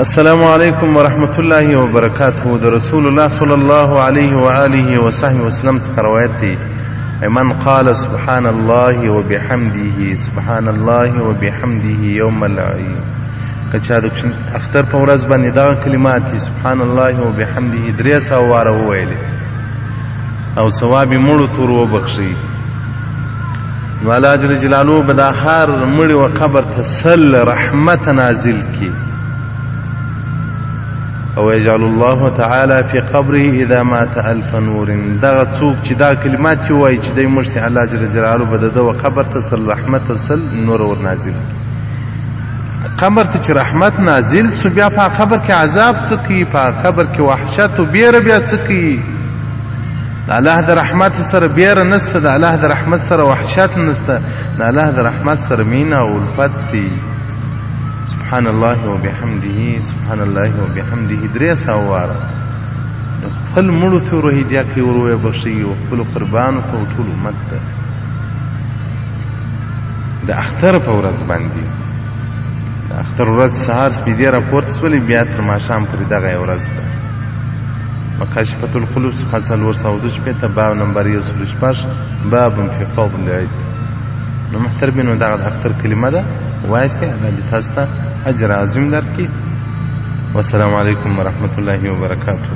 السلام علیکم ورحمت الله وبرکاته. د رسول الله صلی الله علیه و آله و صحبه وسلم څخه روایت دی: من قال سبحان الله وبحمده سبحان الله وبحمده یوم العید، که چا د اختر په ورځ باندې دا کلمات سبحان الله وبحمده 300 واره وویلې او ثواب یې مړو تور وبخښي، نو الله جل جلاله به دا هر مړي و قبر ته سل رحمت نازل کی، او یجعل الله تعالی فی قبره اذا مات الف نور. دغه څوک چې دا کلمات وایي چې دی مړ شي، الله جل جلاله به د ده و قبر ته سل رحمت سل نور ور نازل کی. قبر ته چې رحمت نازل سو، بیا په قبر کې عذاب څه کوي، په قبر کې وحشت او بیره بیا څه کوي. د الله د رحمت سره بیره نسته، د الله د رحمت سره وحشت نسته، د الله د رحمت سره مینه او الفت دی. سبحان الله وبحمده سبحان الله وبحمده 300 واره خپل مړو ته روحیدیا کوي، ور بخښي او خپل قربانو ته ټول امت ته. د اختر په ورځ باندې د اختر ورځ سهار سپیدې راپورته سولې، بیا تر ماښام پورې دغه ورځ ده. مکاشفة القلوب صفحه 412 باب نمبر 116 باب فی فضل العید. نو محترمینو دغه د اختر کلمه ده، وایسته الله دې تاسو ته اجر عظیم درکړي. والسلام علیکم ورحمت الله وبرکاته.